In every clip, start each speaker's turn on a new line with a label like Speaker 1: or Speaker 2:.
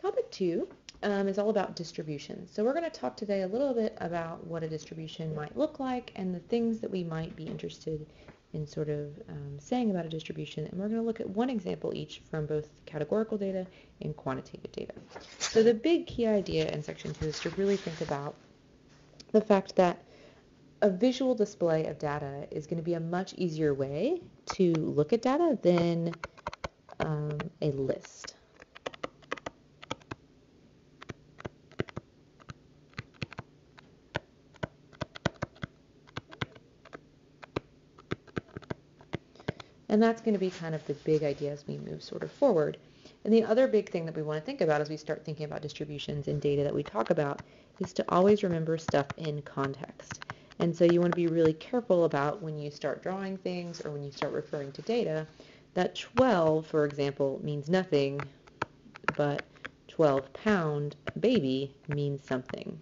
Speaker 1: Topic 2 is all about distribution. So we're going to talk today a little bit about what a distribution might look like and the things that we might be interested in sort of saying about a distribution. And we're going to look at one example each from both categorical data and quantitative data. So the big key idea in section 2 is to really think about the fact that a visual display of data is going to be a much easier way to look at data than a list. And that's going to be kind of the big idea as we move sort of forward. And the other big thing that we want to think about as we start thinking about distributions and data that we talk about is to always remember stuff in context. And so you want to be really careful about when you start drawing things or when you start referring to data, that 12, for example, means nothing, but 12-pound baby means something.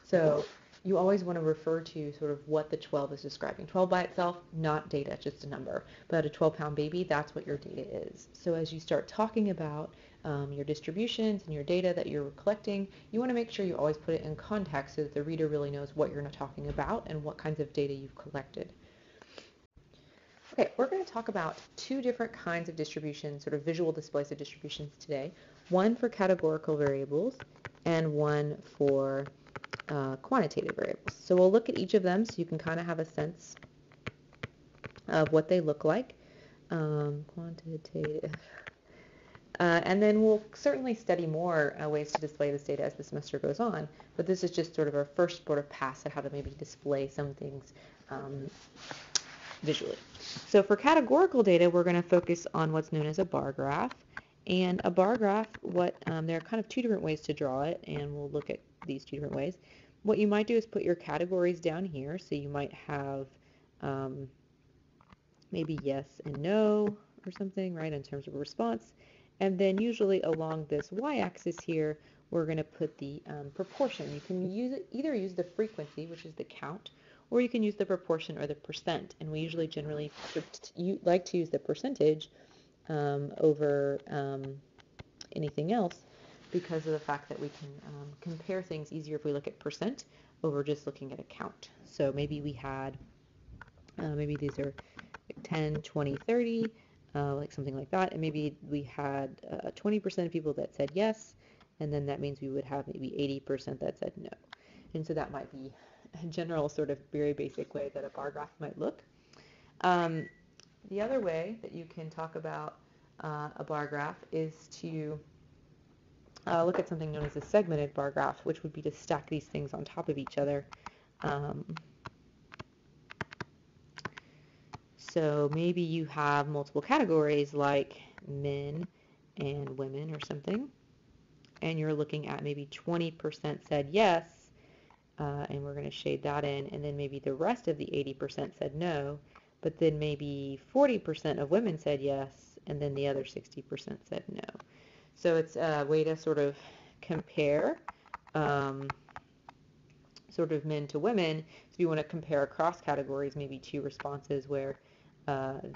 Speaker 1: So you always want to refer to sort of what the 12 is describing. 12 by itself, not data, just a number. But a 12-pound baby, that's what your data is. So as you start talking about your distributions and your data that you're collecting, you want to make sure you always put it in context so that the reader really knows what you're talking about and what kinds of data you've collected. Okay, we're going to talk about two different kinds of distributions, sort of visual displays of distributions today. One for categorical variables and one for quantitative variables. So we'll look at each of them so you can kind of have a sense of what they look like. Quantitative. And then we'll certainly study more ways to display this data as the semester goes on, but this is just sort of our first sort of pass at how to maybe display some things visually. So for categorical data, we're going to focus on what's known as a bar graph. And a bar graph, there are kind of two different ways to draw it, and we'll look at these two different ways. What you might do is put your categories down here. So you might have maybe yes and no or something, right, in terms of a response. And then usually along this y-axis here, we're going to put the proportion. You can either use the frequency, which is the count, or you can use the proportion or the percent. And we usually generally like to use the percentage over anything else because of the fact that we can compare things easier if we look at percent over just looking at a count. So maybe we had, maybe these are like 10, 20, 30, like something like that. And maybe we had 20% of people that said yes, and then that means we would have maybe 80% that said no. And so that might be a general sort of very basic way that a bar graph might look. The other way that you can talk about a bar graph is to look at something known as a segmented bar graph, which would be to stack these things on top of each other. So maybe you have multiple categories like men and women or something, and you're looking at maybe 20% said yes, and we're going to shade that in, and then maybe the rest of the 80% said no, but then maybe 40% of women said yes, and then the other 60% said no. So it's a way to sort of compare sort of men to women. So if you want to compare across categories, maybe two responses where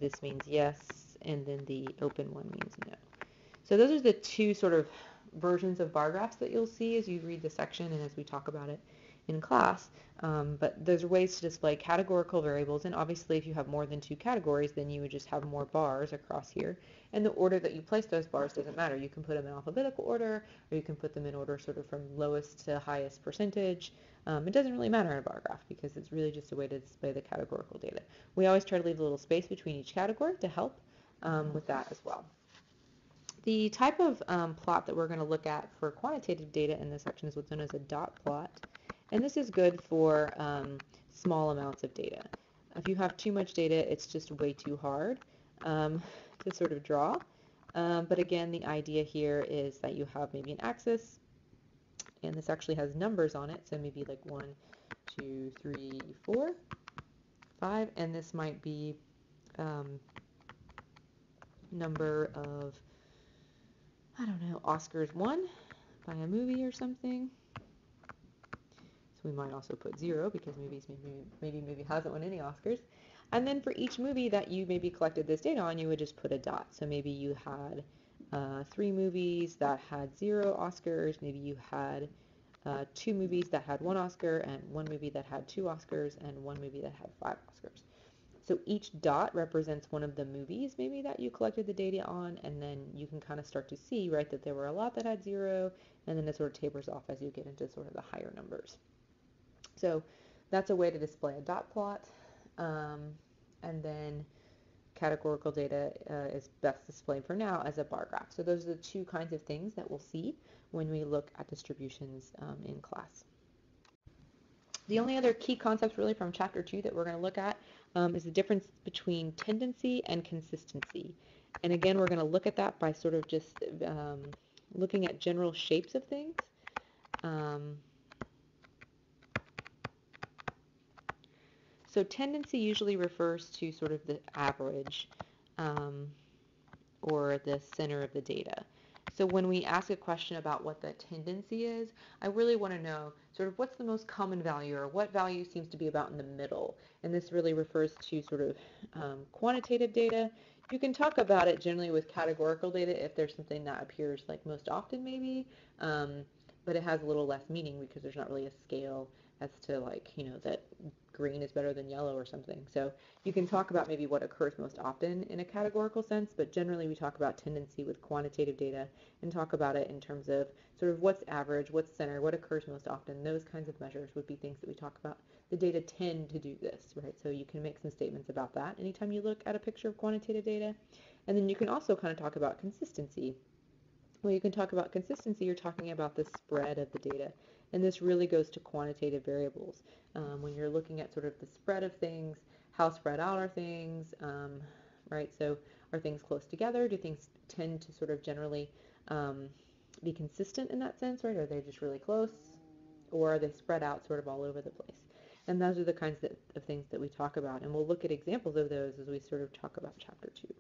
Speaker 1: this means yes, and then the open one means no. So those are the two sort of versions of bar graphs that you'll see as you read the section and as we talk about it in class. But there's ways to display categorical variables, and obviously if you have more than two categories, then you would just have more bars across here. And the order that you place those bars doesn't matter. You can put them in alphabetical order, or you can put them in order sort of from lowest to highest percentage. It doesn't really matter in a bar graph because it's really just a way to display the categorical data. We always try to leave a little space between each category to help with that as well. The type of plot that we're going to look at for quantitative data in this section is what's known as a dot plot. And this is good for small amounts of data. If you have too much data, it's just way too hard to sort of draw. But again, the idea here is that you have maybe an axis, and this actually has numbers on it. So maybe like 1, 2, 3, 4, 5, and this might be number of, I don't know, Oscars won by a movie or something. So we might also put 0 because maybe movie hasn't won any Oscars. And then for each movie that you maybe collected this data on, you would just put a dot. So maybe you had 3 movies that had 0 Oscars. Maybe you had 2 movies that had 1 Oscar and 1 movie that had 2 Oscars and 1 movie that had 5 Oscars. So each dot represents one of the movies maybe that you collected the data on, and then you can kind of start to see, right, that there were a lot that had 0, and then it sort of tapers off as you get into sort of the higher numbers. So that's a way to display a dot plot. And then categorical data is best displayed for now as a bar graph. So those are the 2 kinds of things that we'll see when we look at distributions in class. The only other key concepts really from chapter 2 that we're going to look at is the difference between tendency and consistency. And again, we're going to look at that by sort of just looking at general shapes of things. So tendency usually refers to sort of the average or the center of the data. So when we ask a question about what the tendency is, I really want to know sort of what's the most common value or what value seems to be about in the middle. And this really refers to sort of quantitative data. You can talk about it generally with categorical data if there's something that appears like most often maybe, but it has a little less meaning because there's not really a scale as to like, that green is better than yellow or something. So you can talk about maybe what occurs most often in a categorical sense, but generally we talk about tendency with quantitative data and talk about it in terms of sort of what's average, what's center, what occurs most often. Those kinds of measures would be things that we talk about. The data tend to do this, right? So you can make some statements about that anytime you look at a picture of quantitative data. And then you can also kind of talk about consistency. When you can talk about consistency, you're talking about the spread of the data. And this really goes to quantitative variables. When you're looking at sort of the spread of things, how spread out are things, right? So are things close together? Do things tend to sort of generally be consistent in that sense, right? Are they just really close? Or are they spread out sort of all over the place? And those are the kinds of things that we talk about. And we'll look at examples of those as we sort of talk about chapter 2.